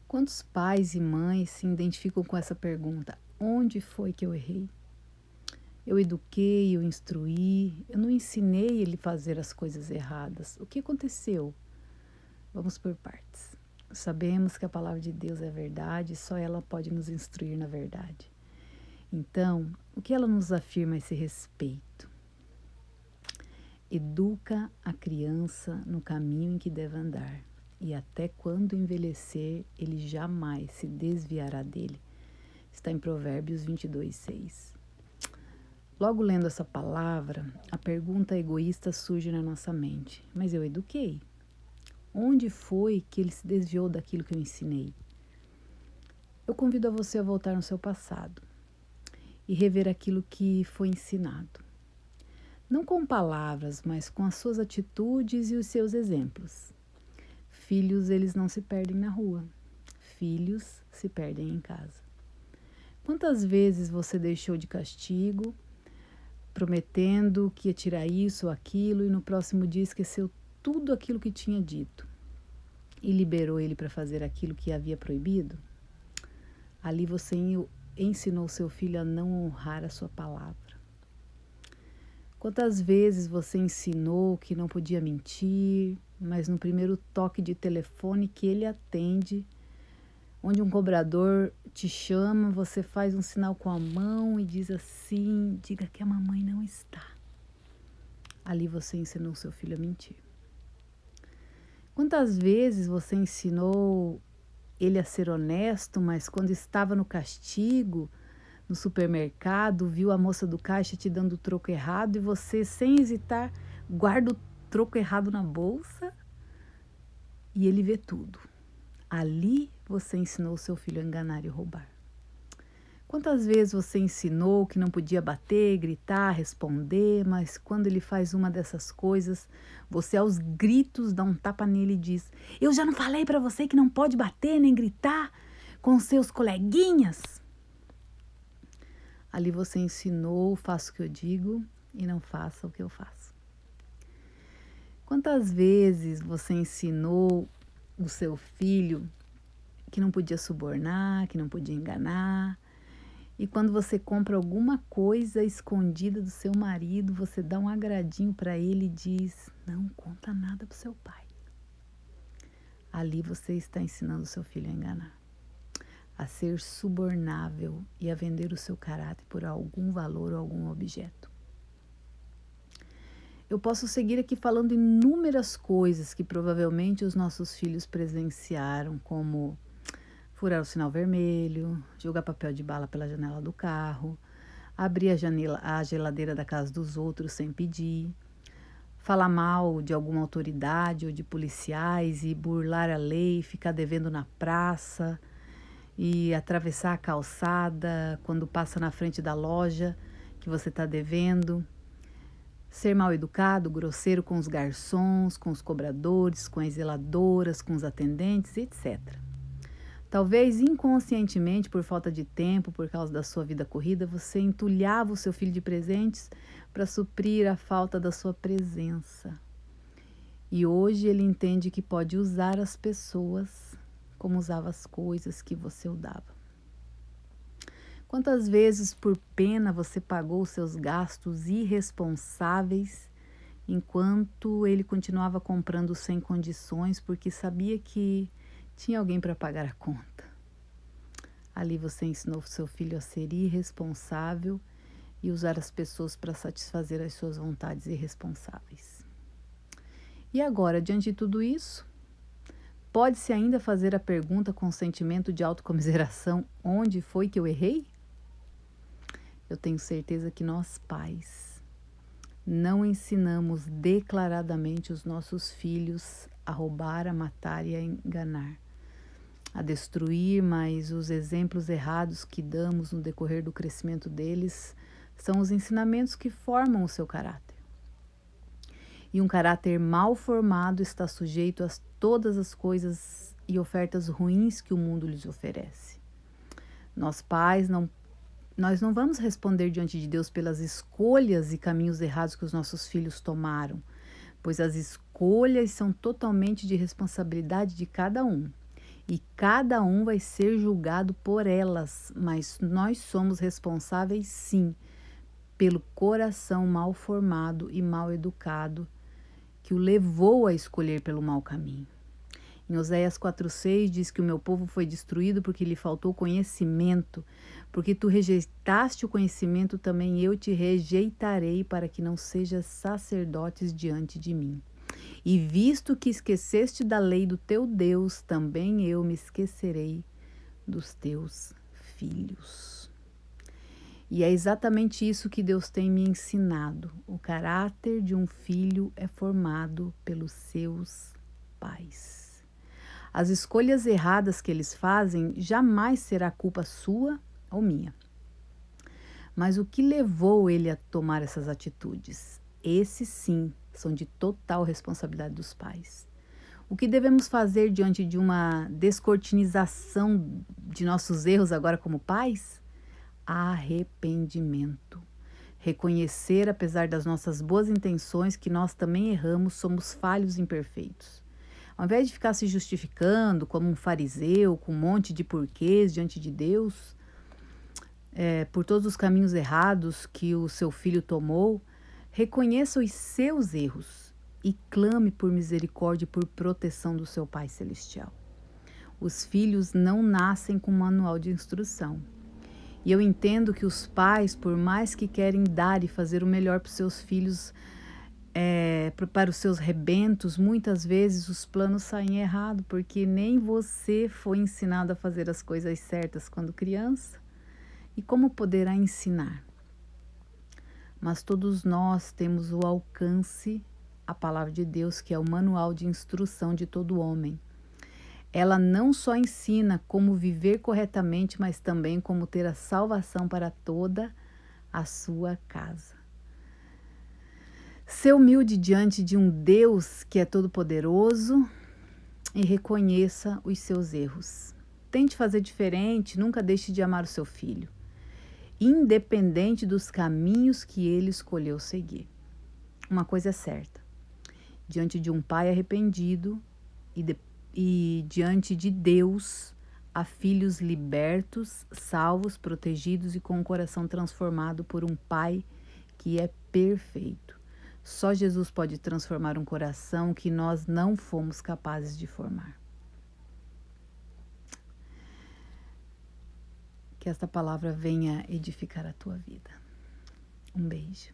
Quantos pais e mães se identificam com essa pergunta? Onde foi que eu errei? Eu eduquei, eu instruí, eu não ensinei ele a fazer as coisas erradas. O que aconteceu? Vamos por partes. Sabemos que a palavra de Deus é verdade e só ela pode nos instruir na verdade. Então, o que ela nos afirma a esse respeito? Educa a criança no caminho em que deve andar, e até quando envelhecer, ele jamais se desviará dele. Está em Provérbios 22:6. Logo lendo essa palavra, a pergunta egoísta surge na nossa mente. Mas eu eduquei. Onde foi que ele se desviou daquilo que eu ensinei? Eu convido a você a voltar no seu passado e rever aquilo que foi ensinado. Não com palavras, mas com as suas atitudes e os seus exemplos. Filhos, eles não se perdem na rua. Filhos se perdem em casa. Quantas vezes você deixou de castigo, prometendo que ia tirar isso ou aquilo, e no próximo dia esqueceu tudo aquilo que tinha dito e liberou ele para fazer aquilo que havia proibido? Ali você ensinou seu filho a não honrar a sua palavra. Quantas vezes você ensinou que não podia mentir, mas no primeiro toque de telefone que ele atende, onde um cobrador te chama, você faz um sinal com a mão e diz assim: diga que a mamãe não está. Ali você ensinou seu filho a mentir. Quantas vezes você ensinou ele a ser honesto, mas quando estava no castigo, no supermercado, viu a moça do caixa te dando o troco errado e você, sem hesitar, guarda o troco errado na bolsa e ele vê tudo. Ali você ensinou seu filho a enganar e roubar. Quantas vezes você ensinou que não podia bater, gritar, responder, mas quando ele faz uma dessas coisas, você aos gritos dá um tapa nele e diz: eu já não falei para você que não pode bater nem gritar com seus coleguinhas? Ali você ensinou: faça o que eu digo e não faça o que eu faço. Quantas vezes você ensinou o seu filho que não podia subornar, que não podia enganar, e quando você compra alguma coisa escondida do seu marido, você dá um agradinho para ele e diz: não conta nada para o seu pai. Ali você está ensinando o seu filho a enganar, a ser subornável e a vender o seu caráter por algum valor ou algum objeto. Eu posso seguir aqui falando inúmeras coisas que provavelmente os nossos filhos presenciaram, como furar o sinal vermelho, jogar papel de bala pela janela do carro, abrir a geladeira da casa dos outros sem pedir, falar mal de alguma autoridade ou de policiais e burlar a lei, ficar devendo na praça e atravessar a calçada quando passa na frente da loja que você está devendo, ser mal educado, grosseiro com os garçons, com os cobradores, com as zeladoras, com os atendentes, etc. Talvez inconscientemente, por falta de tempo, por causa da sua vida corrida, você entulhava o seu filho de presentes para suprir a falta da sua presença. E hoje ele entende que pode usar as pessoas como usava as coisas que você o dava. Quantas vezes por pena você pagou seus gastos irresponsáveis enquanto ele continuava comprando sem condições porque sabia que tinha alguém para pagar a conta? Ali você ensinou seu filho a ser irresponsável e usar as pessoas para satisfazer as suas vontades irresponsáveis. E agora, diante de tudo isso, pode-se ainda fazer a pergunta com sentimento de autocomiseração: onde foi que eu errei? Eu tenho certeza que nós, pais, não ensinamos declaradamente os nossos filhos a roubar, a matar e a enganar, a destruir, mas os exemplos errados que damos no decorrer do crescimento deles são os ensinamentos que formam o seu caráter. E um caráter mal formado está sujeito a todas as coisas e ofertas ruins que o mundo lhes oferece. Nós, pais, nós não vamos responder diante de Deus pelas escolhas e caminhos errados que os nossos filhos tomaram, pois as escolhas são totalmente de responsabilidade de cada um. e cada um vai ser julgado por elas, mas nós somos responsáveis sim pelo coração mal formado e mal educado que o levou a escolher pelo mau caminho. Em Oséias 4,6 diz que o meu povo foi destruído porque lhe faltou conhecimento. Porque tu rejeitaste o conhecimento, também eu te rejeitarei, para que não sejas sacerdotes diante de mim. E visto que esqueceste da lei do teu Deus, também eu me esquecerei dos teus filhos. E é exatamente isso que Deus tem me ensinado. O caráter de um filho é formado pelos seus pais. As escolhas erradas que eles fazem jamais será culpa sua ou minha. Mas o que levou ele a tomar essas atitudes? Esses sim são de total responsabilidade dos pais. O que devemos fazer diante de uma descortinização de nossos erros agora como pais? Arrependimento. Reconhecer, apesar das nossas boas intenções, que nós também erramos, somos falhos e imperfeitos. Ao invés de ficar se justificando como um fariseu, com um monte de porquês diante de Deus, por todos os caminhos errados que o seu filho tomou, reconheça os seus erros e clame por misericórdia e por proteção do seu Pai Celestial. Os filhos não nascem com manual de instrução. E eu entendo que os pais, por mais que querem dar e fazer o melhor para os seus filhos, para os seus rebentos, muitas vezes os planos saem errados, porque nem você foi ensinado a fazer as coisas certas quando criança. E como poderá ensinar? Mas todos nós temos o alcance, a palavra de Deus, que é o manual de instrução de todo homem. Ela não só ensina como viver corretamente, mas também como ter a salvação para toda a sua casa. Ser humilde diante de um Deus que é todo-poderoso e reconheça os seus erros. Tente fazer diferente, nunca deixe de amar o seu filho, independente dos caminhos que ele escolheu seguir. Uma coisa é certa, diante de um pai arrependido e diante de Deus, há filhos libertos, salvos, protegidos e com o coração transformado por um pai que é perfeito. Só Jesus pode transformar um coração que nós não fomos capazes de formar. Que esta palavra venha edificar a tua vida. Um beijo.